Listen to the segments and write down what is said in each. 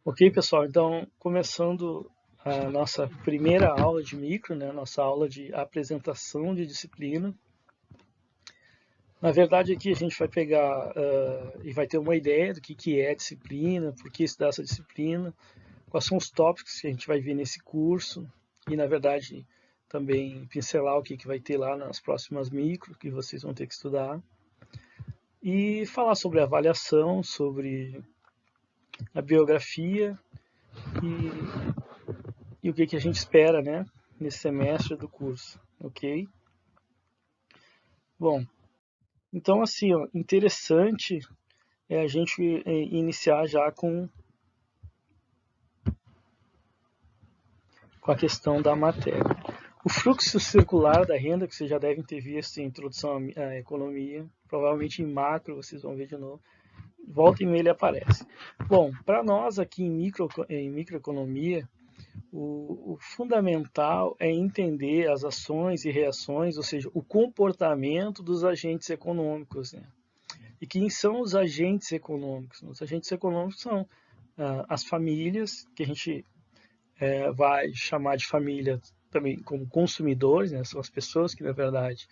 Ok, pessoal, então começando a nossa primeira aula de micro, né, nossa aula de apresentação de disciplina. Na verdade, aqui a gente vai pegar e vai ter uma ideia do que é disciplina, por que estudar essa disciplina, quais são os tópicos que a gente vai ver nesse curso e, na verdade, também pincelar o que vai ter lá nas próximas micro que vocês vão ter que estudar e falar sobre a avaliação, sobre a biografia e o que a gente espera, né, nesse semestre do curso, ok? Bom, então assim, ó, interessante é a gente iniciar já com a questão da matéria. O fluxo circular da renda, que vocês já devem ter visto em introdução à economia, provavelmente em macro vocês vão ver de novo, volta e meia ele aparece. Bom, para nós aqui em microeconomia, o fundamental é entender as ações e reações, ou seja, o comportamento dos agentes econômicos, né? E quem são os agentes econômicos? Os agentes econômicos são as famílias, que a gente vai chamar de família também como consumidores, né? São as pessoas que, na verdade,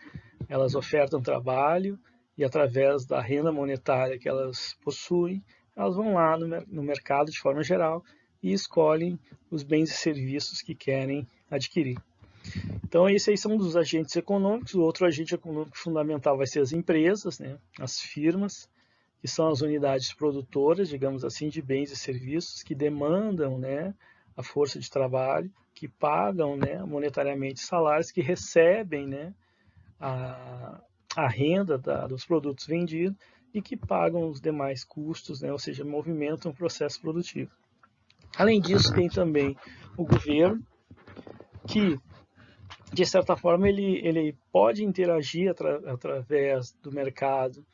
elas ofertam trabalho e através da renda monetária que elas possuem, elas vão lá no mercado de forma geral e escolhem os bens e serviços que querem adquirir. Então, esses aí são um dos agentes econômicos. O outro agente econômico fundamental vai ser as empresas, né? As firmas, que são as unidades produtoras, digamos assim, de bens e serviços que demandam, né, a força de trabalho, que pagam, né, monetariamente salários, que recebem, né, a renda dos produtos vendidos e que pagam os demais custos, né, ou seja, movimentam o processo produtivo. Além disso, tem também o governo, que, de certa forma, ele pode interagir através do mercado,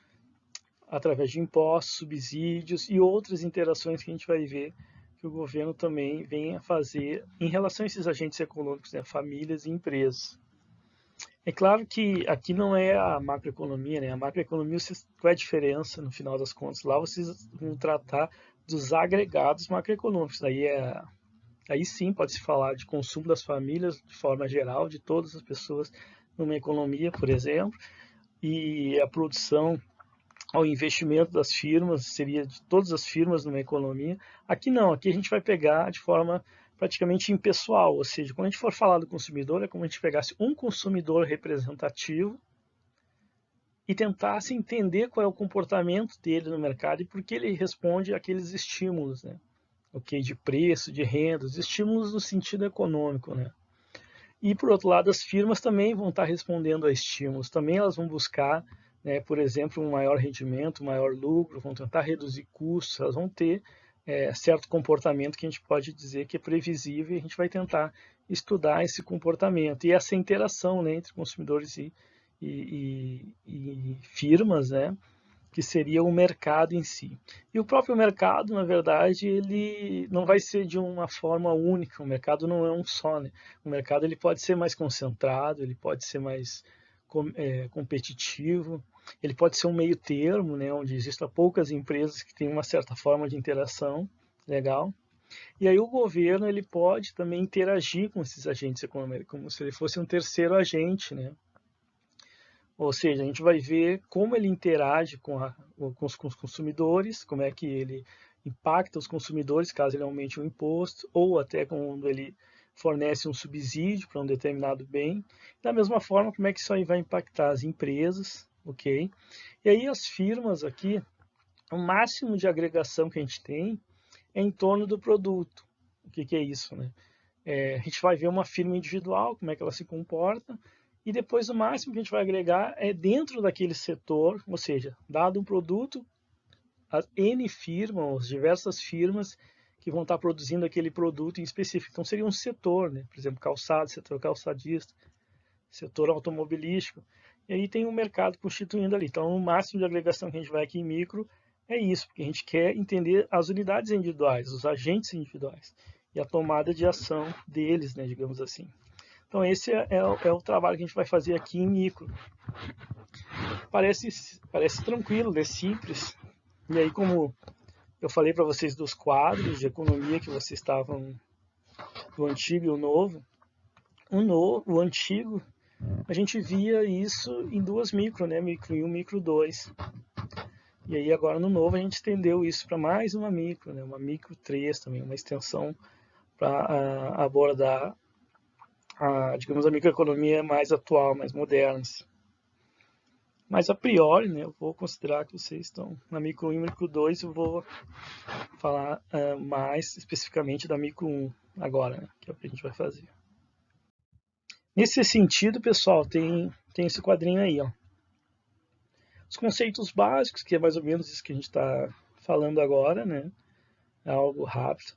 através de impostos, subsídios e outras interações que a gente vai ver que o governo também vem a fazer em relação a esses agentes econômicos, né, famílias e empresas. É claro que aqui não é a macroeconomia, né? A macroeconomia, qual é a diferença no final das contas? Lá vocês vão tratar dos agregados macroeconômicos. Aí sim pode-se falar de consumo das famílias de forma geral, de todas as pessoas numa economia, por exemplo, e a produção ao investimento das firmas, seria de todas as firmas numa economia. Aqui não, aqui a gente vai pegar de forma praticamente impessoal, ou seja, quando a gente for falar do consumidor, é como a gente pegasse um consumidor representativo e tentasse entender qual é o comportamento dele no mercado e por que ele responde àqueles estímulos, né? Ok, de preço, de rendas, estímulos no sentido econômico, né? E por outro lado, as firmas também vão estar respondendo a estímulos, também elas vão buscar, né, por exemplo, um maior rendimento, um maior lucro, vão tentar reduzir custos, elas vão ter certo comportamento que a gente pode dizer que é previsível e a gente vai tentar estudar esse comportamento e essa interação, né, entre consumidores e firmas, né, que seria o mercado em si. E o próprio mercado, na verdade, ele não vai ser de uma forma única, o mercado não é um só, né? O mercado ele pode ser mais concentrado, ele pode ser mais competitivo, ele pode ser um meio termo, né, onde existam poucas empresas que têm uma certa forma de interação legal. E aí o governo ele pode também interagir com esses agentes econômicos, como se ele fosse um terceiro agente, né? Ou seja, a gente vai ver como ele interage com os consumidores, como é que ele impacta os consumidores caso ele aumente o imposto, ou até quando ele fornece um subsídio para um determinado bem. Da mesma forma, como é que isso aí vai impactar as empresas, ok? E aí as firmas aqui, o máximo de agregação que a gente tem é em torno do produto. O que é isso, né? A gente vai ver uma firma individual, como é que ela se comporta, e depois o máximo que a gente vai agregar é dentro daquele setor, ou seja, dado um produto, as N firmas, diversas firmas que vão estar produzindo aquele produto em específico. Então seria um setor, né? Por exemplo, calçado, setor calçadista, setor automobilístico, e aí tem um mercado constituindo ali. Então o máximo de agregação que a gente vai aqui em micro é isso, porque a gente quer entender as unidades individuais, os agentes individuais e a tomada de ação deles, né, digamos assim. Então esse é o trabalho que a gente vai fazer aqui em micro. Parece tranquilo, é simples. E aí como Eu falei para vocês dos quadros de economia que vocês estavam, do antigo e o novo. O antigo, a gente via isso em duas micro, né? Micro 1 e micro 2. E aí agora no novo a gente estendeu isso para mais uma micro, né? Uma micro 3 também, uma extensão para abordar, digamos, a microeconomia mais atual, mais moderna. Mas a priori, né, eu vou considerar que vocês estão na micro 1 e micro 2, eu vou falar mais especificamente da micro 1 agora, né, que é o que a gente vai fazer. Nesse sentido, pessoal, tem esse quadrinho aí, ó. Os conceitos básicos, que é mais ou menos isso que a gente está falando agora, né? É algo rápido.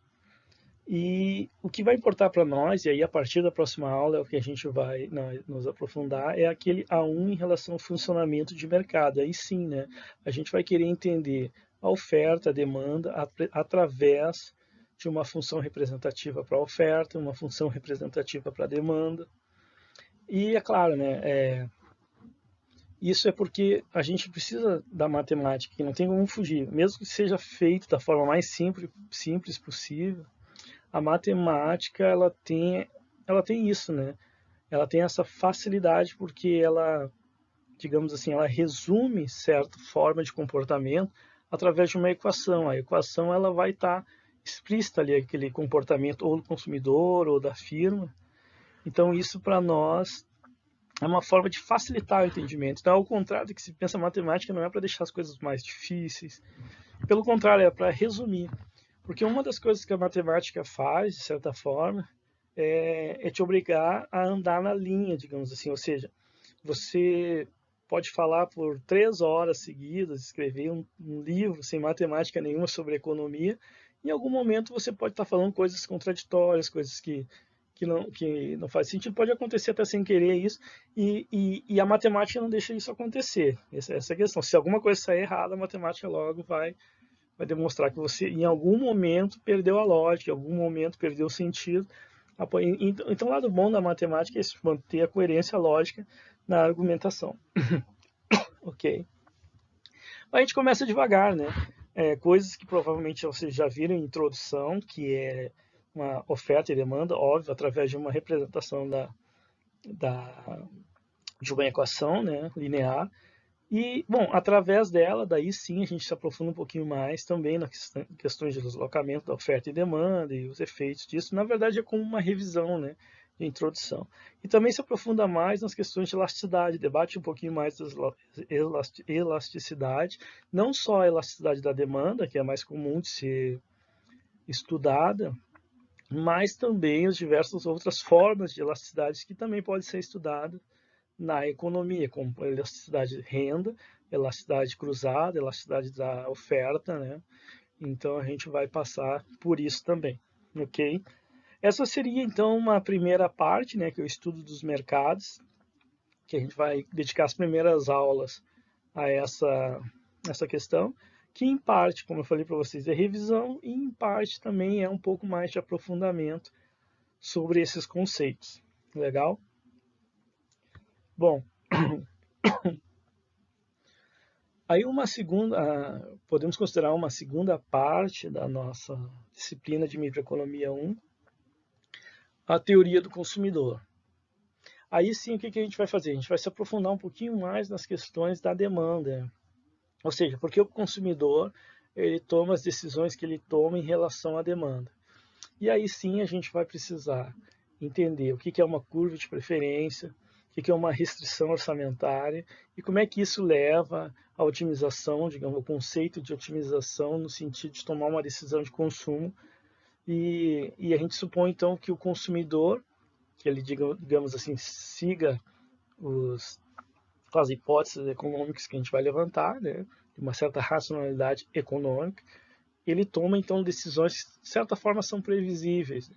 E o que vai importar para nós, e aí a partir da próxima aula é o que a gente vai nos aprofundar, é aquele A1 em relação ao funcionamento de mercado. Aí sim, né? A gente vai querer entender a oferta, a demanda, através de uma função representativa para a oferta, uma função representativa para a demanda. E é claro, né? Isso é porque a gente precisa da matemática, que não tem como fugir. Mesmo que seja feito da forma mais simples possível, a matemática ela tem isso, né? Ela tem essa facilidade porque ela, digamos assim, ela resume certa forma de comportamento através de uma equação. A equação ela vai estar explícita ali, aquele comportamento ou do consumidor ou da firma. Então isso para nós é uma forma de facilitar o entendimento. Então, ao contrário do que se pensa, matemática não é para deixar as coisas mais difíceis. Pelo contrário, é para resumir. Porque uma das coisas que a matemática faz, de certa forma, é te obrigar a andar na linha, digamos assim. Ou seja, você pode falar por 3 horas seguidas, escrever um livro sem matemática nenhuma sobre economia. Em algum momento você pode estar falando coisas contraditórias, coisas que não faz sentido, pode acontecer até sem querer isso, e a matemática não deixa isso acontecer. Essa é a questão. Se alguma coisa sair errada, a matemática logo vai demonstrar que você, em algum momento, perdeu a lógica, em algum momento, perdeu o sentido. Então, o lado bom da matemática é manter a coerência lógica na argumentação. Ok? A gente começa devagar, né? Coisas que provavelmente vocês já viram em introdução, que é uma oferta e demanda, óbvio, através de uma representação de uma equação, né, linear. E, bom, através dela, daí sim a gente se aprofunda um pouquinho mais também nas questões de deslocamento da oferta e demanda e os efeitos disso. Na verdade, é como uma revisão, né, de introdução. E também se aprofunda mais nas questões de elasticidade, debate um pouquinho mais da elasticidade, não só a elasticidade da demanda, que é mais comum de ser estudada, mas também as diversas outras formas de elasticidade que também podem ser estudadas na economia, como elasticidade de renda, elasticidade cruzada, elasticidade da oferta, né? Então a gente vai passar por isso também, ok? Essa seria então uma primeira parte, né, que é o estudo dos mercados, que a gente vai dedicar as primeiras aulas a essa questão, que em parte, como eu falei para vocês, é revisão e em parte também é um pouco mais de aprofundamento sobre esses conceitos. Legal? Bom, aí podemos considerar uma segunda parte da nossa disciplina de microeconomia 1, a teoria do consumidor. Aí sim, o que a gente vai fazer? A gente vai se aprofundar um pouquinho mais nas questões da demanda. Ou seja, porque o consumidor ele toma as decisões que ele toma em relação à demanda. E aí sim a gente vai precisar entender o que é uma curva de preferência, o que é uma restrição orçamentária e como é que isso leva à otimização, digamos, o conceito de otimização no sentido de tomar uma decisão de consumo. E a gente supõe então que o consumidor, que ele, digamos assim, siga as hipóteses econômicas que a gente vai levantar, né, de uma certa racionalidade econômica, ele toma então decisões que de certa forma são previsíveis.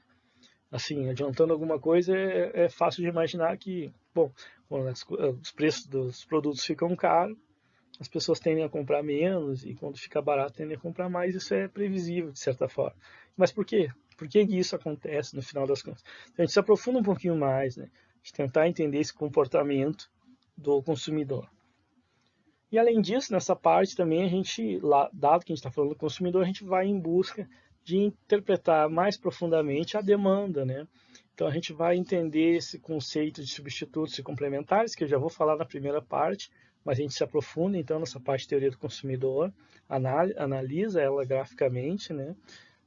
Assim, adiantando alguma coisa, é fácil de imaginar que, bom, quando os preços dos produtos ficam caros, as pessoas tendem a comprar menos e quando fica barato tendem a comprar mais. Isso é previsível de certa forma. Mas por quê? Por que isso acontece no final das contas? Então, a gente se aprofunda um pouquinho mais, né? De tentar entender esse comportamento do consumidor. E além disso, nessa parte também a gente, dado que a gente está falando do consumidor, a gente vai em busca de interpretar mais profundamente a demanda, né? Então a gente vai entender esse conceito de substitutos e complementares, que eu já vou falar na primeira parte, mas a gente se aprofunda então nessa parte de teoria do consumidor, analisa ela graficamente, né?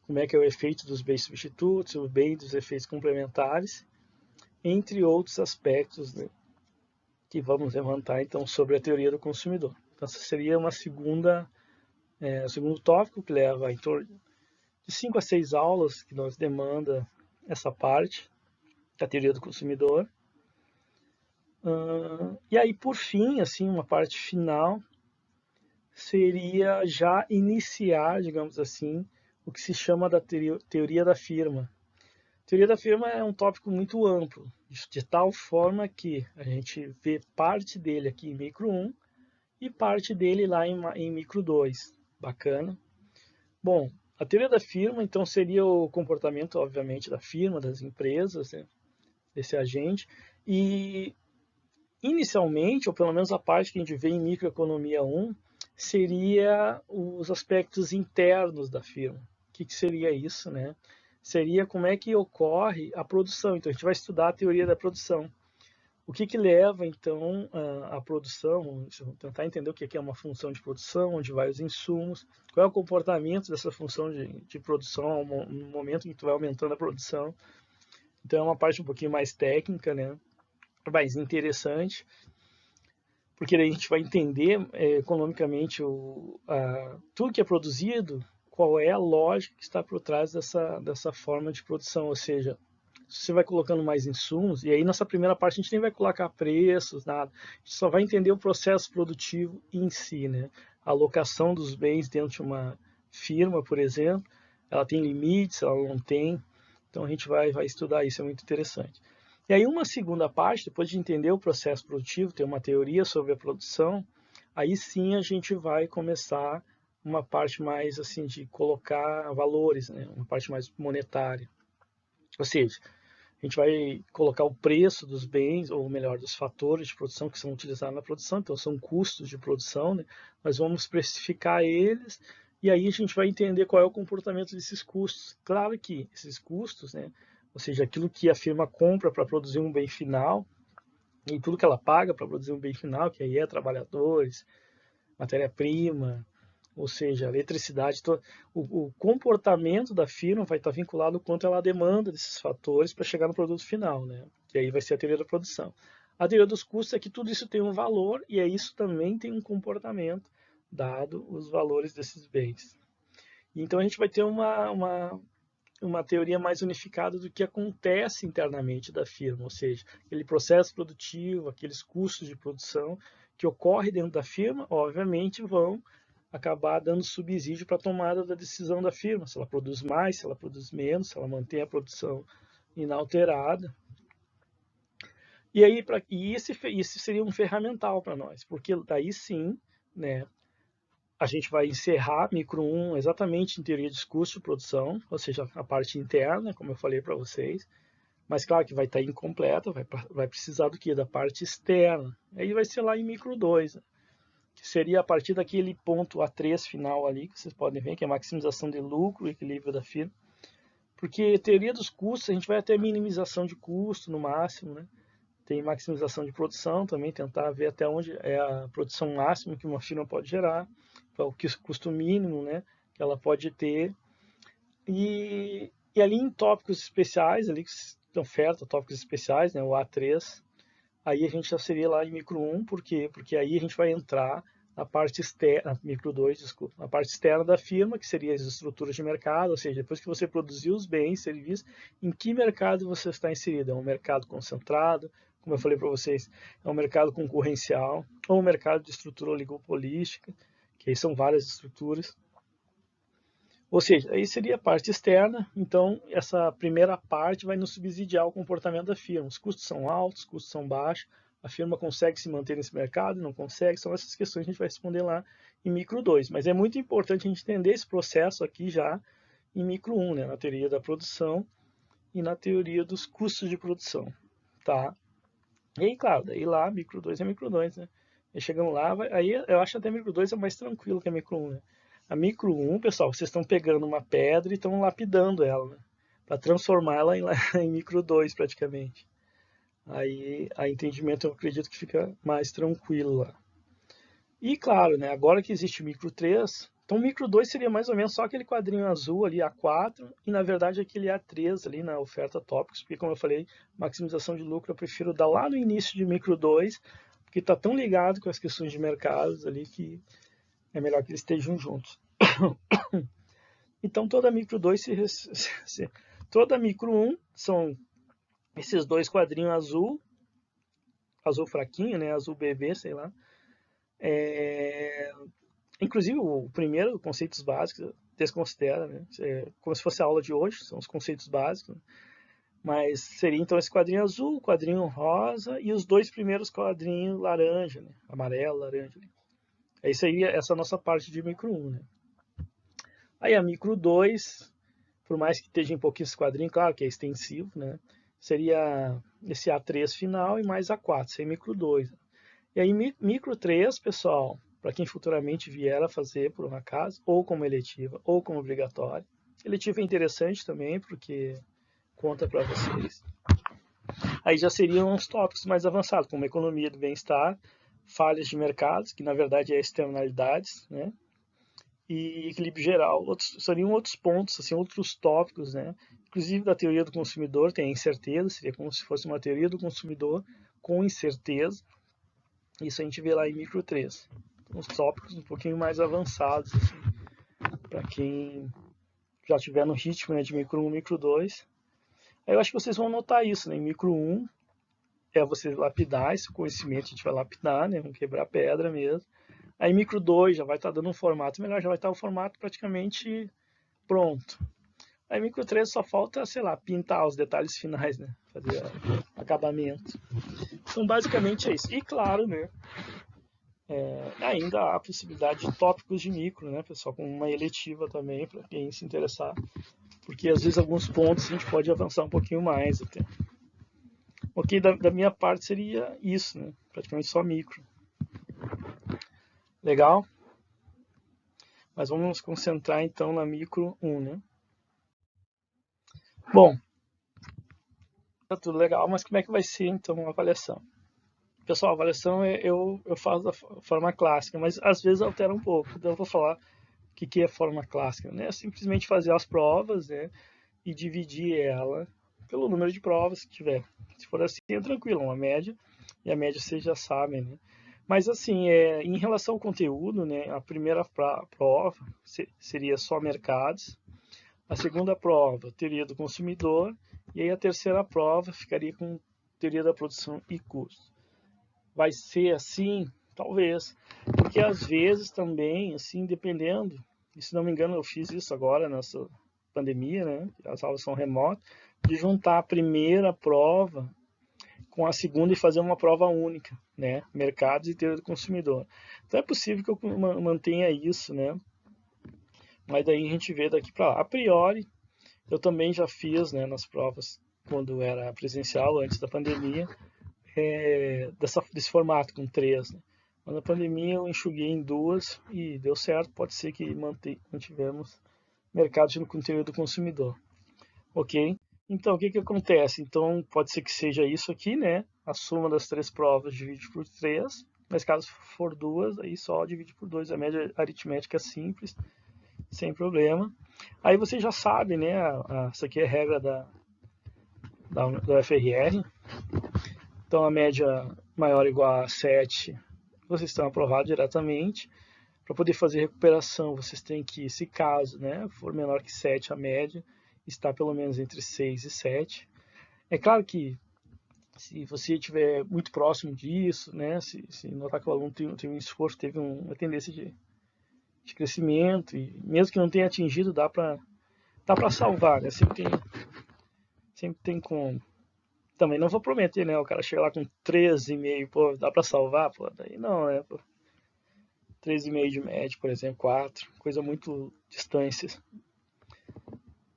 Como é que é o efeito dos bens substitutos, o bem dos efeitos complementares, entre outros aspectos, né, que vamos levantar então sobre a teoria do consumidor. Então, essa seria uma segundo tópico que leva em torno de 5 a 6 aulas que nos demanda essa parte da teoria do consumidor. E aí, por fim, assim, uma parte final seria já iniciar, digamos assim, o que se chama da teoria da firma. A teoria da firma é um tópico muito amplo, de tal forma que a gente vê parte dele aqui em micro 1 e parte dele lá em micro 2. Bacana? Bom, a teoria da firma, então, seria o comportamento, obviamente, da firma, das empresas, né, desse agente, e inicialmente, ou pelo menos a parte que a gente vê em microeconomia 1, seria os aspectos internos da firma. O que seria isso, né? Seria como é que ocorre a produção. Então, a gente vai estudar a teoria da produção. O que leva, então, à produção? Vamos tentar entender o que é uma função de produção, onde vai os insumos, qual é o comportamento dessa função de produção no momento em que tu vai aumentando a produção. Então, é uma parte um pouquinho mais técnica, né? Mais interessante, porque daí a gente vai entender economicamente tudo que é produzido, qual é a lógica que está por trás dessa forma de produção, ou seja, você vai colocando mais insumos, e aí nessa primeira parte a gente nem vai colocar preços, nada, a gente só vai entender o processo produtivo em si, né? A alocação dos bens dentro de uma firma, por exemplo, ela tem limites, ela não tem, então a gente vai estudar isso, é muito interessante. E aí uma segunda parte, depois de entender o processo produtivo, ter uma teoria sobre a produção, aí sim a gente vai começar uma parte mais assim de colocar valores, né? Uma parte mais monetária. Ou seja, a gente vai colocar o preço dos bens, ou melhor, dos fatores de produção que são utilizados na produção, então são custos de produção, né? Nós vamos precificar eles e aí a gente vai entender qual é o comportamento desses custos. Claro que esses custos, né? Ou seja, aquilo que a firma compra para produzir um bem final e tudo que ela paga para produzir um bem final, que aí é trabalhadores, matéria-prima, ou seja, a eletricidade, o comportamento da firma vai estar vinculado ao quanto ela demanda desses fatores para chegar no produto final, né? Que aí vai ser a teoria da produção. A teoria dos custos é que tudo isso tem um valor e isso também tem um comportamento, dado os valores desses bens. Então a gente vai ter uma teoria mais unificada do que acontece internamente da firma, ou seja, aquele processo produtivo, aqueles custos de produção que ocorre dentro da firma, obviamente vão acabar dando subsídio para a tomada da decisão da firma, se ela produz mais, se ela produz menos, se ela mantém a produção inalterada. E aí, isso seria um ferramental para nós, porque daí sim, né, a gente vai encerrar micro 1 exatamente em teoria de custo de produção, ou seja, a parte interna, como eu falei para vocês, mas claro que vai estar incompleta, vai precisar do que? Da parte externa. Aí vai ser lá em micro 2, né? Que seria a partir daquele ponto A3 final ali, que vocês podem ver, que é a maximização de lucro e equilíbrio da firma. Porque teoria dos custos, a gente vai até minimização de custo no máximo, né? Tem maximização de produção também, tentar ver até onde é a produção máxima que uma firma pode gerar, o custo mínimo, né, que ela pode ter. E ali em tópicos especiais, ali que oferta tópicos especiais, né, o A3, aí a gente já seria lá em micro 1, por quê? Porque aí a gente vai entrar na parte externa, micro 2, desculpa, na parte externa da firma, que seria as estruturas de mercado, ou seja, depois que você produziu os bens, serviços, em que mercado você está inserido? É um mercado concentrado, como eu falei para vocês, é um mercado concorrencial, ou um mercado de estrutura oligopolística, que aí são várias estruturas. Ou seja, aí seria a parte externa, então essa primeira parte vai nos subsidiar o comportamento da firma. Os custos são altos, os custos são baixos, a firma consegue se manter nesse mercado, não consegue, são essas questões que a gente vai responder lá em micro 2. Mas é muito importante a gente entender esse processo aqui já em micro 1, né, na teoria da produção e na teoria dos custos de produção. Tá? E aí, claro, daí lá micro 2 é micro 2, né? Aí chegamos lá, aí eu acho até a micro 2 é mais tranquilo que a micro 1, né? A micro 1, pessoal, vocês estão pegando uma pedra e estão lapidando ela, né? Para transformá-la em micro 2 praticamente. Aí a entendimento eu acredito que fica mais tranquilo lá. E claro, né, agora que existe o micro 3, então o micro 2 seria mais ou menos só aquele quadrinho azul ali, A4, e na verdade aquele A3 ali na oferta tópicos, porque como eu falei, maximização de lucro eu prefiro dar lá no início de micro 2, porque está tão ligado com as questões de mercados ali que é melhor que eles estejam juntos. Então toda micro 2 toda micro 1 são esses dois quadrinhos azul fraquinho, né, azul bebê, sei lá. Inclusive o primeiro, conceitos básicos, desconsidera, né? Como se fosse a aula de hoje, são os conceitos básicos. Né? Mas seria então esse quadrinho azul, quadrinho rosa e os dois primeiros quadrinhos laranja, né? Amarelo, laranja. Aí seria essa nossa parte de micro 1, né? Aí a micro 2, por mais que esteja em pouquinhos quadrinhos, claro que é extensivo, né? Seria esse A3 final e mais A4, seria micro 2. E aí micro 3, pessoal, para quem futuramente vier a fazer por um acaso, ou como eletiva, ou como obrigatória. Eletiva é interessante também, porque conta para vocês. Aí já seriam uns tópicos mais avançados, como economia do bem-estar, falhas de mercados, que na verdade é externalidades, né? E equilíbrio geral. Seriam outros pontos, assim, outros tópicos, né? Inclusive da teoria do consumidor, tem a incerteza, seria como se fosse uma teoria do consumidor com incerteza. Isso a gente vê lá em micro 3. Uns tópicos um pouquinho mais avançados, assim, para quem já estiver no ritmo, né, de micro 1, micro 2. Aí eu acho que vocês vão notar isso, né? Em micro 1 é você lapidar esse conhecimento, a gente vai lapidar, né? Vamos quebrar pedra mesmo. Aí micro 2 já vai estar dando um formato melhor, já vai estar o formato praticamente pronto. Aí micro 3 só falta, sei lá, pintar os detalhes finais, né? Fazer acabamento. Então basicamente é isso. E claro, né? Ainda há a possibilidade de tópicos de micro, né, pessoal, com uma eletiva também, para quem se interessar, porque às vezes alguns pontos a gente pode avançar um pouquinho mais até. Ok, da minha parte seria isso, né, praticamente só micro. Legal? Mas vamos nos concentrar então na micro 1, né? Bom, tá tudo legal, mas como é que vai ser então a avaliação? Pessoal, a avaliação eu faço da forma clássica, mas às vezes altera um pouco, então eu vou falar o que é a forma clássica, né? É simplesmente fazer as provas, né? E dividir ela pelo número de provas que tiver. Se for assim, é tranquilo, uma média, e a média vocês já sabem, né? Mas assim, em relação ao conteúdo, né, a primeira prova seria só mercados, a segunda prova, teoria do consumidor, e aí a terceira prova ficaria com teoria da produção e custo. Vai ser assim? Talvez, porque às vezes também, assim, dependendo, e se não me engano eu fiz isso agora nessa pandemia, né, as aulas são remotas, de juntar a primeira prova com a segunda e fazer uma prova única, né, mercados e teoria do consumidor. Então é possível que eu mantenha isso, né, mas daí a gente vê daqui para lá. A priori, eu também já fiz, né, nas provas quando era presencial, antes da pandemia, desse formato, com 3. Né? Mas na pandemia eu enxuguei em 2 e deu certo. Pode ser que mantivemos mercado no conteúdo do consumidor. Ok? Então, o que acontece? Então, pode ser que seja isso aqui, né? A soma das 3 provas divide por 3. Mas caso for 2, aí só divide por 2. A média aritmética simples, sem problema. Aí você já sabe, né? Essa aqui é a regra da FRR. Então, a média maior ou igual a 7, vocês estão aprovados diretamente. Para poder fazer recuperação, vocês têm que, se caso, né, for menor que 7 a média, está pelo menos entre 6 e 7. É claro que se você estiver muito próximo disso, né, se notar que o aluno tem um esforço, teve uma tendência de crescimento, e mesmo que não tenha atingido, dá para salvar, né, sempre tem como. Também não vou prometer, né? O cara chega lá com 13,5, pô, dá pra salvar? Pô, daí não, né? 13,5 de média, por exemplo, 4, coisa muito distância.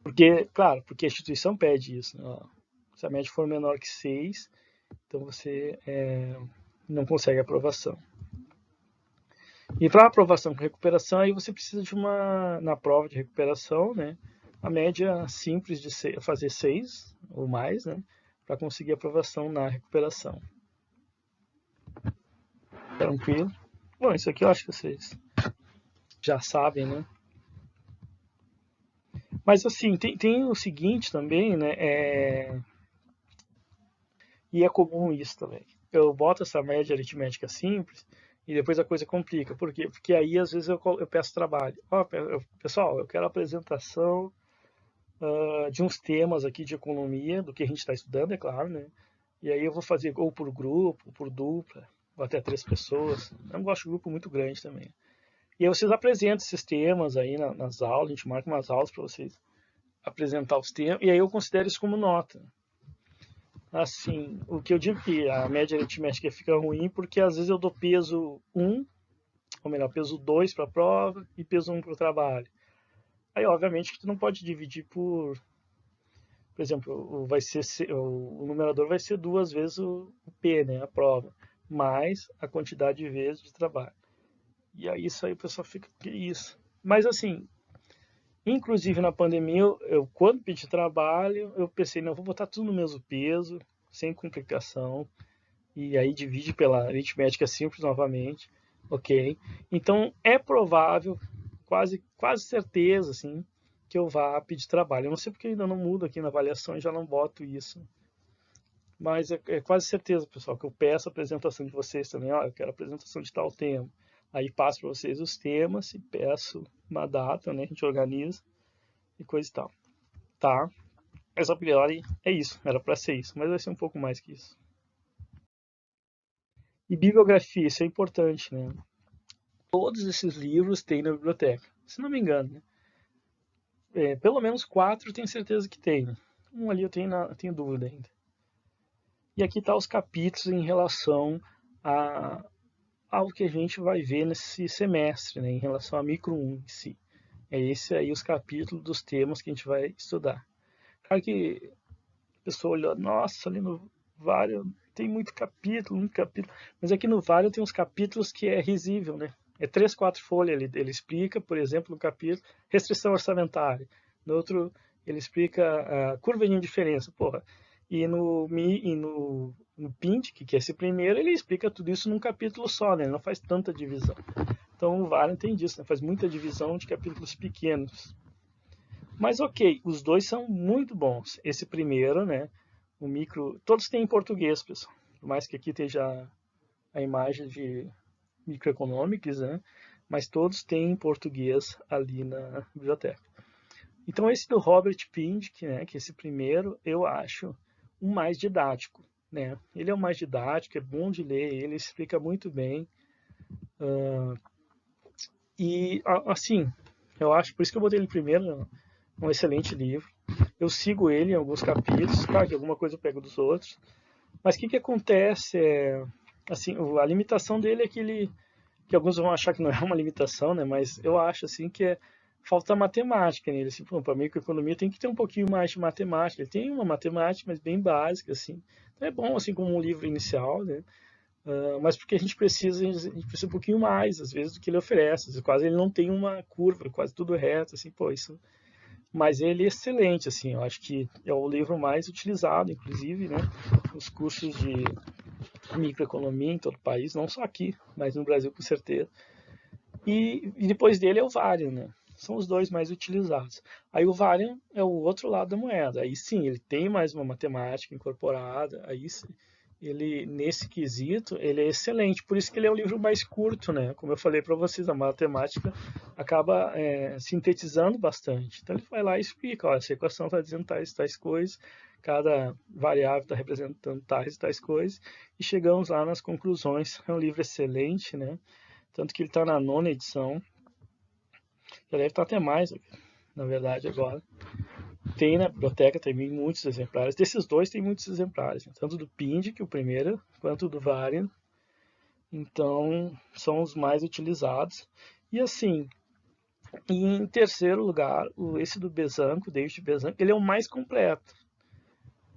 Porque, claro, porque a instituição pede isso, né? Se a média for menor que 6, então você não consegue aprovação. E para aprovação com recuperação, aí você precisa de na prova de recuperação, né? A média simples de fazer 6 ou mais, né? Para conseguir aprovação na recuperação. Tranquilo? Bom, isso aqui eu acho que vocês já sabem, né? Mas assim, tem o seguinte também, né? E é comum isso também. Eu boto essa média aritmética simples e depois a coisa complica. Por quê? Porque aí às vezes eu peço trabalho. Pessoal, eu quero a apresentação de uns temas aqui de economia, do que a gente está estudando, é claro, né? E aí eu vou fazer ou por grupo, ou por dupla, ou até 3 pessoas. Eu não gosto de grupo muito grande também. E aí vocês apresentam esses temas aí nas aulas, a gente marca umas aulas para vocês apresentar os temas, e aí eu considero isso como nota. Assim, o que eu digo que a média aritmética fica ruim porque às vezes eu dou peso 1, ou melhor, peso 2 para a prova e peso 1 para o trabalho. Aí, obviamente, que tu não pode dividir por exemplo, o numerador vai ser 2 vezes o P, né, a prova, mais a quantidade de vezes de trabalho. E aí isso aí o pessoal fica, que isso? Mas assim, inclusive na pandemia, eu quando pedi trabalho, eu pensei, não, eu vou botar tudo no mesmo peso, sem complicação, e aí divide pela aritmética simples novamente, ok? Então é provável, quase certeza, assim, que eu vá pedir trabalho. Eu não sei porque ainda não mudo aqui na avaliação e já não boto isso. Mas é quase certeza, pessoal, que eu peço a apresentação de vocês também. Ó, eu quero a apresentação de tal tema. Aí passo para vocês os temas e peço uma data, né? A gente organiza e coisa e tal. Tá? Mas a priori é isso. Era para ser isso, mas vai ser um pouco mais que isso. E bibliografia, isso é importante, né? Todos esses livros tem na biblioteca, se não me engano. Né? Pelo menos 4 eu tenho certeza que tem. Né? Um ali eu tenho dúvida ainda. E aqui tá os capítulos em relação ao que a gente vai ver nesse semestre, né, em relação a micro 1 em si. É esse aí os capítulos dos temas que a gente vai estudar. Claro que a pessoa olhou, nossa, ali no Vario tem muito capítulo, mas aqui no Vario tem uns capítulos que é risível, né? É 3, 4 folhas, ele explica, por exemplo, no capítulo restrição orçamentária. No outro, ele explica a curva de indiferença, porra. E no PINT, que é esse primeiro, ele explica tudo isso num capítulo só, né? Ele não faz tanta divisão. Então o Vario tem disso, né? Faz muita divisão de capítulos pequenos. Mas ok, os dois são muito bons. Esse primeiro, né? O micro. Todos têm em português, pessoal. Por mais que aqui esteja a imagem de microeconomics, né? Mas todos têm em português ali na biblioteca. Então esse do Robert Pindick, né? Que esse primeiro eu acho o mais didático, né? Ele é o mais didático, é bom de ler, ele explica muito bem. E assim, eu acho, por isso que eu botei ele primeiro, um excelente livro. Eu sigo ele em alguns capítulos, claro que alguma coisa eu pego dos outros. Mas o que acontece assim, a limitação dele é que alguns vão achar que não é uma limitação, né? Mas eu acho assim que falta matemática nele. Assim, para microeconomia tem que ter um pouquinho mais de matemática. Ele tem uma matemática, mas bem básica, assim. Então é bom assim como um livro inicial, né? Mas porque a gente precisa um pouquinho mais, às vezes, do que ele oferece. Quase ele não tem uma curva, quase tudo reto, assim, pô, isso. Mas ele é excelente, assim, eu acho que é o livro mais utilizado, inclusive, né, nos cursos de microeconomia em todo o país, não só aqui, mas no Brasil com certeza. E depois dele é o Varian, né? São os dois mais utilizados. Aí o Varian é o outro lado da moeda. Aí sim, ele tem mais uma matemática incorporada. Aí sim, ele nesse quesito ele é excelente. Por isso que ele é o livro mais curto, né? Como eu falei para vocês, a matemática acaba sintetizando bastante. Então ele vai lá e explica, ó, essa equação está dizendo tais coisas, cada variável está representando tais coisas, e chegamos lá nas conclusões. É um livro excelente, né? Tanto que ele está na 9ª edição. Já deve estar até mais, na verdade, agora. Tem na biblioteca também muitos exemplares. Desses dois tem muitos exemplares. Tanto do Pindick, o primeiro, quanto do Varian. Então, são os mais utilizados. E assim, em terceiro lugar, esse do Besanco, David Besanco, ele é o mais completo.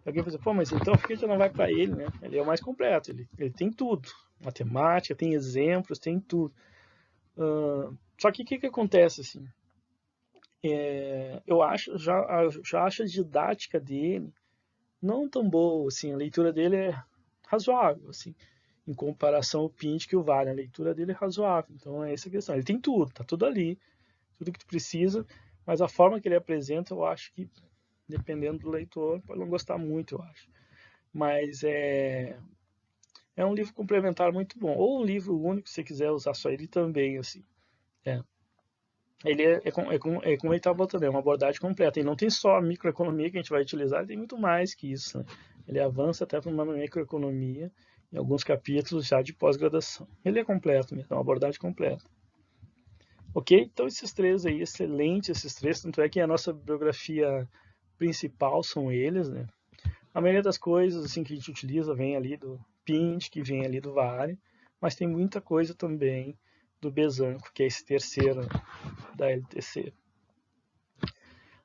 Alguém vai dizer, pô, mas então por que já não vai para ele, né? Ele é o mais completo, ele tem tudo. Matemática, tem exemplos, tem tudo. Só que o que acontece assim? Eu já acho a didática dele não tão boa, assim, a leitura dele é razoável, assim, em comparação ao Pinch e o Vale, a leitura dele é razoável, então é essa a questão. Ele tem tudo, tá tudo ali, tudo que tu precisa, mas a forma que ele apresenta, eu acho que, dependendo do leitor, pode não gostar muito, eu acho. Mas é um livro complementar muito bom, ou um livro único, se você quiser usar só ele também, assim. É. Ele é como ele está botando, é uma abordagem completa. E não tem só a microeconomia que a gente vai utilizar, ele tem muito mais que isso. Né? Ele avança até para uma microeconomia em alguns capítulos já de pós-graduação. Ele é completo mesmo, é uma abordagem completa. Ok? Então esses três aí, excelente esses três, tanto é que a nossa bibliografia principal são eles, né? A maioria das coisas assim que a gente utiliza vem ali do Pint, que vem ali do Vale, mas tem muita coisa também do Besanco, que é esse terceiro da LTC.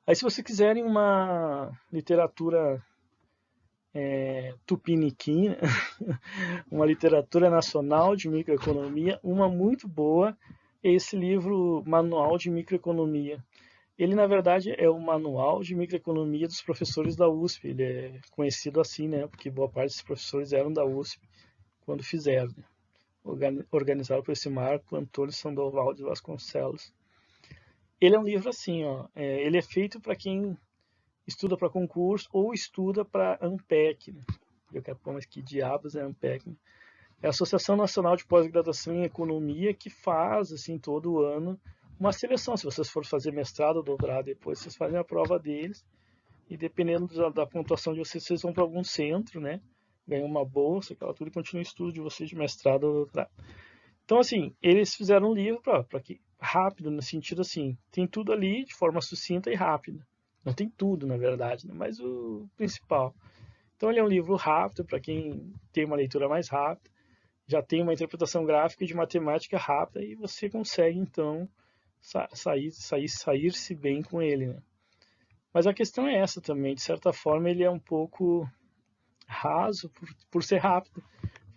Aí se vocês quiserem uma literatura tupiniquim, uma literatura nacional de microeconomia, uma muito boa é esse livro Manual de Microeconomia. Ele, na verdade, é o Manual de Microeconomia dos professores da USP. Ele é conhecido assim, né? Porque boa parte dos professores eram da USP quando fizeram. Né? Organizado por esse Marco Antônio Sandoval de Vasconcelos. Ele é um livro assim, ó. Ele é feito para quem estuda para concurso ou estuda para ANPEC. Né? Eu quero pôr, mas que diabos é ANPEC? Né? É a Associação Nacional de Pós-Graduação em Economia que faz, assim, todo ano uma seleção. Se vocês forem fazer mestrado ou doutorado depois, vocês fazem a prova deles e dependendo da pontuação de vocês, vocês vão para algum centro, né? Ganham uma bolsa, aquela tudo e continua o estudo de vocês de mestrado ou doutorado. Então, assim, eles fizeram um livro para que rápido, no sentido assim, tem tudo ali de forma sucinta e rápida. Não tem tudo, na verdade, né? Mas o principal. Então, ele é um livro rápido para quem tem uma leitura mais rápida, já tem uma interpretação gráfica de matemática rápida e você consegue, então, sair-se bem com ele. Né? Mas a questão é essa também, de certa forma, ele é um pouco raso por ser rápido.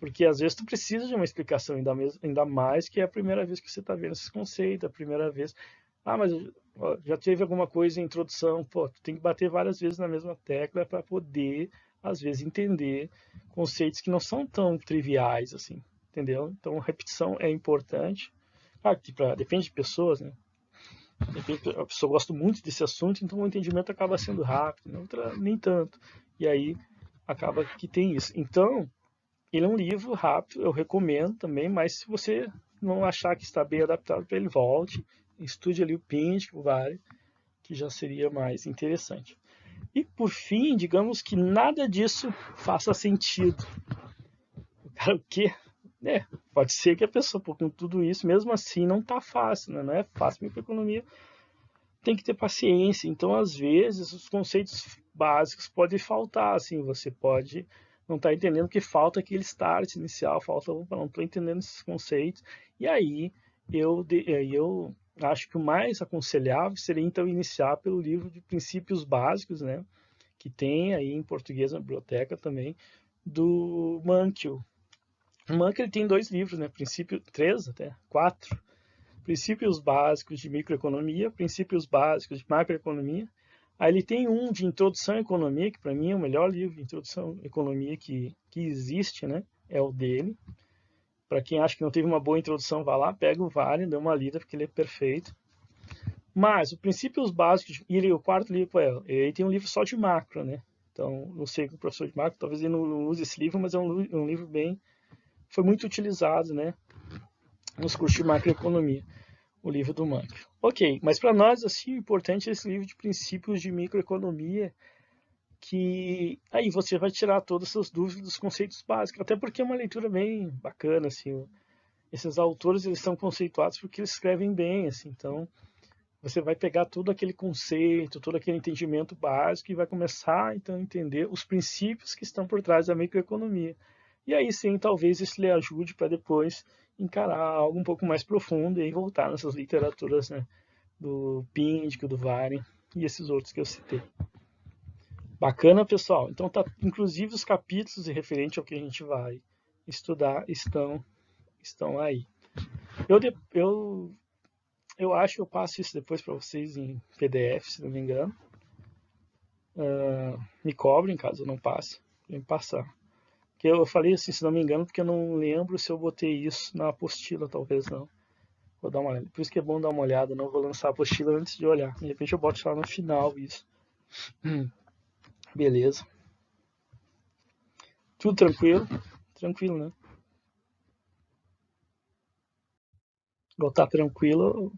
Porque às vezes tu precisa de uma explicação, ainda mais que é a primeira vez que você está vendo esses conceitos, a primeira vez. Ah, mas ó, já teve alguma coisa em introdução, pô, tu tem que bater várias vezes na mesma tecla para poder, às vezes, entender conceitos que não são tão triviais assim, entendeu? Então, repetição é importante. Claro que depende de pessoas, né? Depende, a pessoa gosta muito desse assunto, então o entendimento acaba sendo rápido, outra nem tanto. E aí acaba que tem isso. Então, ele é um livro rápido, eu recomendo também, mas se você não achar que está bem adaptado para ele, volte, estude ali o Pinch, o Vale, que já seria mais interessante. E por fim, digamos que nada disso faça sentido. Cara, o quê? Pode ser que a pessoa, com tudo isso, mesmo assim, não está fácil, né? Não é fácil, microeconomia tem que ter paciência. Então, às vezes, os conceitos básicos podem faltar, assim, você pode não estar entendendo que falta aquele start inicial, falta, opa, não estou entendendo esses conceitos. E aí, eu acho que o mais aconselhável seria, então, iniciar pelo livro de princípios básicos, né, que tem aí em português na biblioteca também, do Mankiw. O Mankiw, ele tem 2 livros, né, princípio, 3 até, 4, princípios básicos de microeconomia, princípios básicos de macroeconomia. Aí ele tem um de introdução à economia, que para mim é o melhor livro de introdução à economia que existe, né? É o dele. Para quem acha que não teve uma boa introdução, vá lá, pega o Vale, dê uma lida, porque ele é perfeito. Mas, os princípios básicos, e o quarto livro, ele tem um livro só de macro, né? Então, não sei, o professor de macro, talvez ele não use esse livro, mas é um livro bem, foi muito utilizado, né? Nos cursos de macroeconomia. O livro do Mankiw. Ok, mas para nós, assim, o importante é esse livro de princípios de microeconomia, que aí você vai tirar todas as suas dúvidas dos conceitos básicos, até porque é uma leitura bem bacana, assim, esses autores, eles são conceituados porque eles escrevem bem, assim, então você vai pegar todo aquele conceito, todo aquele entendimento básico e vai começar, então, a entender os princípios que estão por trás da microeconomia. E aí sim, talvez isso lhe ajude para depois encarar algo um pouco mais profundo e voltar nessas literaturas, né, do Píndico, do Vare e esses outros que eu citei. Bacana, pessoal? Então, tá, inclusive os capítulos referentes ao que a gente vai estudar estão aí. Eu acho que eu passo isso depois para vocês em PDF, se não me engano. Me cobrem caso eu não passe. Tem que passar. Porque eu falei assim, se não me engano, porque eu não lembro se eu botei isso na apostila, talvez não. Vou dar uma olhada. Por isso que é bom dar uma olhada, não vou lançar a apostila antes de olhar. De repente eu boto lá no final isso. Beleza. Tudo tranquilo? Tranquilo, né? Ou tá tranquilo,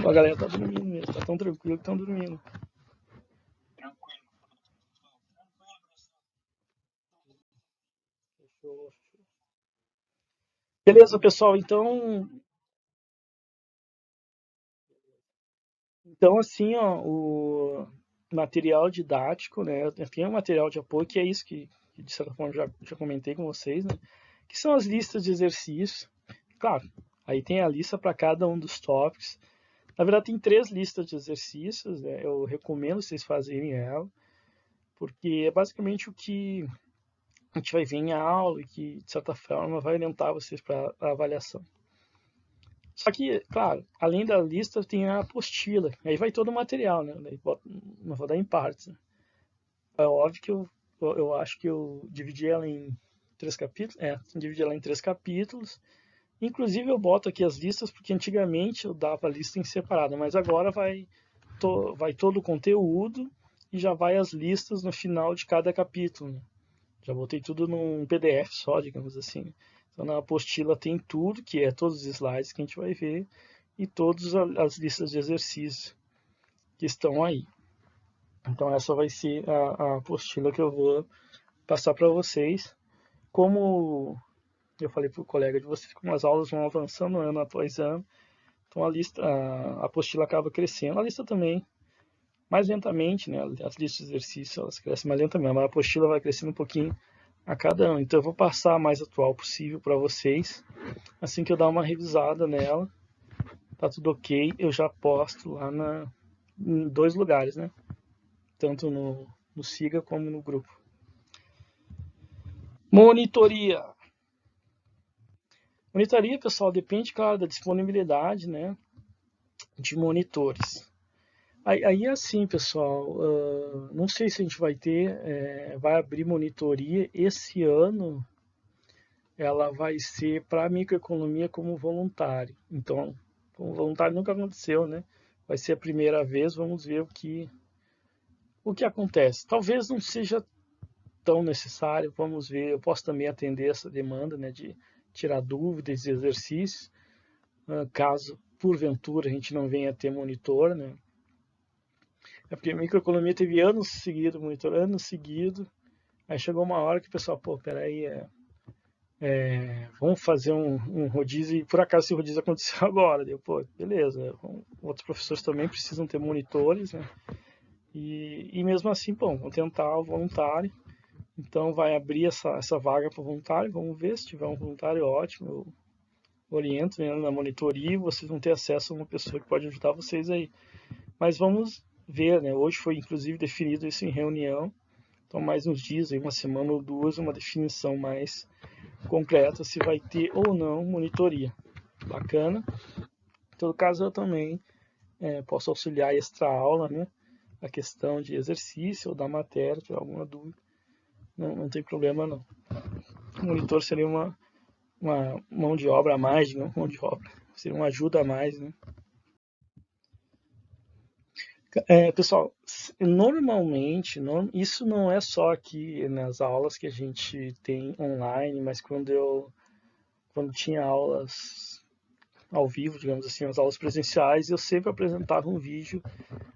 a galera tá dormindo mesmo. Tá tão tranquilo que estão dormindo. Fechou. Beleza, pessoal. Então assim, ó, o material didático, né? Tem um material de apoio que é isso que de certa forma já comentei com vocês, né? Que são as listas de exercícios. Claro, aí tem a lista para cada um dos tópicos. Na verdade, tem 3 listas de exercícios, né? Eu recomendo vocês fazerem ela, porque é basicamente o que a gente vai ver em aula e que, de certa forma, vai orientar vocês para a avaliação. Só que, claro, além da lista, tem a apostila. Aí vai todo o material, né? Não vou dar em partes. Né? É óbvio que eu acho que eu dividi ela em 3 capítulos. Dividi ela em 3 capítulos. Inclusive, eu boto aqui as listas, porque antigamente eu dava a lista em separada, mas agora vai todo o conteúdo e já vai as listas no final de cada capítulo. Né? Já botei tudo num PDF só, digamos assim. Então na apostila tem tudo, que é todos os slides que a gente vai ver e todas as listas de exercícios que estão aí. Então essa vai ser a apostila que eu vou passar para vocês. Como eu falei para o colega de vocês, como as aulas vão avançando ano após ano, então a apostila acaba crescendo. A lista também, mais lentamente, né? As listas de exercícios elas crescem mais lentamente, mas a apostila vai crescendo um pouquinho a cada ano. Então eu vou passar a mais atual possível para vocês. Assim que eu dar uma revisada nela, tá tudo ok, eu já posto lá em 2 lugares, né? Tanto no Siga como no grupo. Monitoria. Monitoria, pessoal, depende, claro, da disponibilidade, né? De monitores. Aí é assim, pessoal, não sei se a gente vai abrir monitoria esse ano. Ela vai ser para microeconomia como voluntário. Então, como voluntário nunca aconteceu, né? Vai ser a primeira vez, vamos ver o que acontece. Talvez não seja tão necessário, vamos ver. Eu posso também atender essa demanda, né, de tirar dúvidas e exercícios, caso porventura a gente não venha a ter monitor, né? É porque a microeconomia teve anos seguidos, monitor, anos seguidos. Aí chegou uma hora que o pessoal, pô, peraí, vamos fazer um rodízio, e por acaso esse rodízio aconteceu agora. Deu, pô, beleza. Outros professores também precisam ter monitores, né? E mesmo assim, bom, vamos tentar o voluntário. Então vai abrir essa vaga para o voluntário. Vamos ver se tiver um voluntário ótimo. Eu oriento, né, na monitoria. Vocês vão ter acesso a uma pessoa que pode ajudar vocês aí. Mas vamos ver, né? Hoje foi inclusive definido isso em reunião. Então mais uns dias, aí, uma semana ou duas, uma definição mais concreta se vai ter ou não monitoria. Bacana. Em todo caso, eu também posso auxiliar extra aula, né? A questão de exercício ou da matéria, se tiver alguma dúvida. Não tem problema, não. O monitor seria uma mão de obra a mais, não mão de obra. Seria uma ajuda a mais, né? Pessoal, normalmente, isso não é só aqui nas aulas que a gente tem online, mas quando tinha aulas ao vivo, digamos assim, as aulas presenciais, eu sempre apresentava um vídeo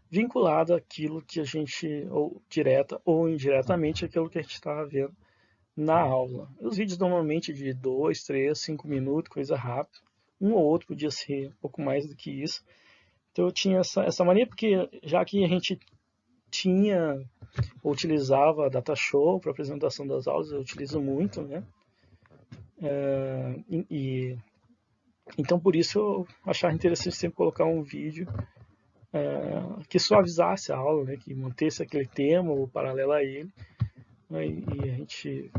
vinculado àquilo que a gente, ou direta ou indiretamente, aquilo que a gente estava vendo na aula. Os vídeos normalmente de 2, 3, 5 minutos, coisa rápida. Um ou outro podia ser um pouco mais do que isso. Então eu tinha essa mania, porque já que a gente tinha, ou utilizava a Datashow para apresentação das aulas, eu utilizo muito, né? Então por isso eu achava interessante sempre colocar um vídeo que suavizasse a aula, né? Que mantesse aquele tema ou paralelo a ele. Né? E a gente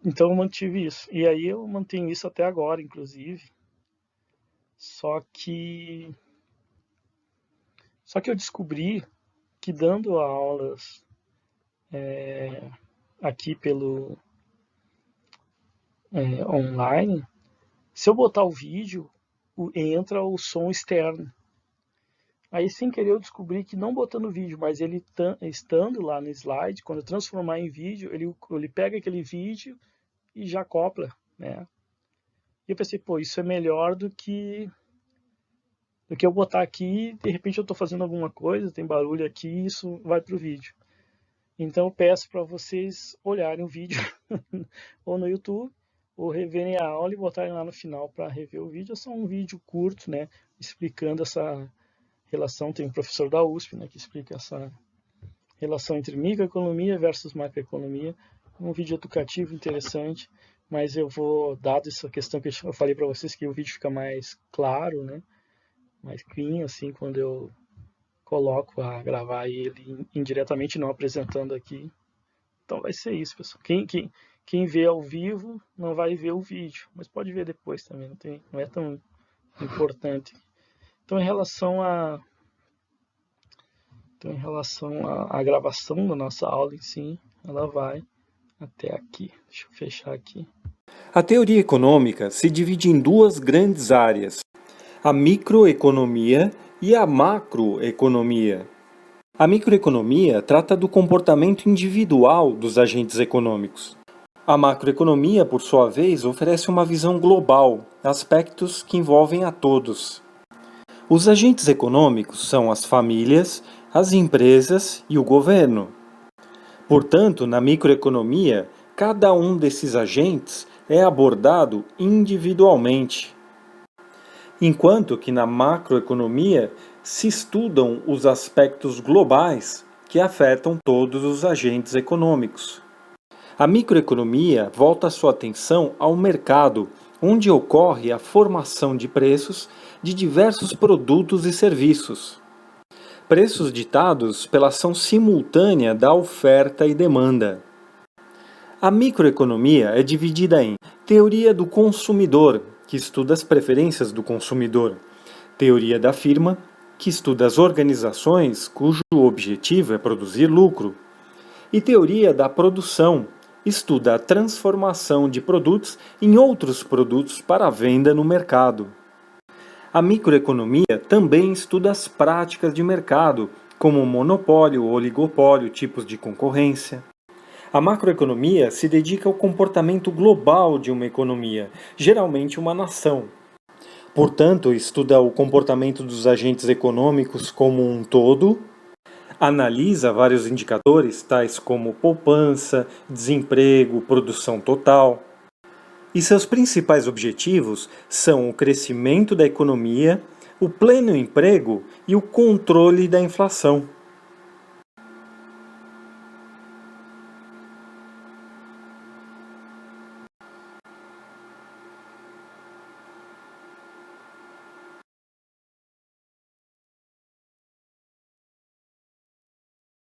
então eu mantive isso. E aí eu mantenho isso até agora, inclusive. Só que eu descobri que dando aulas aqui pelo online, se eu botar o vídeo, entra o som externo. Aí, sem querer, eu descobri que não botando vídeo, mas ele estando lá no slide, quando eu transformar em vídeo, ele pega aquele vídeo e já acopla, né? E eu pensei, pô, isso é melhor do que eu botar aqui, de repente eu estou fazendo alguma coisa, tem barulho aqui, isso vai para o vídeo. Então eu peço para vocês olharem o vídeo ou no YouTube, ou reverem a aula e botarem lá no final para rever o vídeo. É só um vídeo curto, né, explicando essa relação. Tem um professor da USP, né, que explica essa relação entre microeconomia versus macroeconomia. Um vídeo educativo interessante, mas eu vou, dado essa questão que eu falei para vocês, que o vídeo fica mais claro, né, mais clean, assim, quando eu coloco a gravar ele indiretamente, não apresentando aqui. Então vai ser isso, pessoal. Quem vê ao vivo não vai ver o vídeo, mas pode ver depois também, não é tão importante. Então, em relação à gravação da nossa aula em si, ela vai até aqui. Deixa eu fechar aqui. A teoria econômica se divide em duas grandes áreas: a microeconomia e a macroeconomia. A microeconomia trata do comportamento individual dos agentes econômicos. A macroeconomia, por sua vez, oferece uma visão global, aspectos que envolvem a todos. Os agentes econômicos são as famílias, as empresas e o governo. Portanto, na microeconomia, cada um desses agentes é abordado individualmente, enquanto que na macroeconomia se estudam os aspectos globais que afetam todos os agentes econômicos. A microeconomia volta sua atenção ao mercado, onde ocorre a formação de preços de diversos produtos e serviços. Preços ditados pela ação simultânea da oferta e demanda. A microeconomia é dividida em teoria do consumidor, que estuda as preferências do consumidor, teoria da firma, que estuda as organizações cujo objetivo é produzir lucro, e teoria da produção, estuda a transformação de produtos em outros produtos para a venda no mercado. A microeconomia também estuda as práticas de mercado, como monopólio, oligopólio, tipos de concorrência. A macroeconomia se dedica ao comportamento global de uma economia, geralmente uma nação. Portanto, estuda o comportamento dos agentes econômicos como um todo, analisa vários indicadores, tais como poupança, desemprego, produção total. E seus principais objetivos são o crescimento da economia, o pleno emprego e o controle da inflação.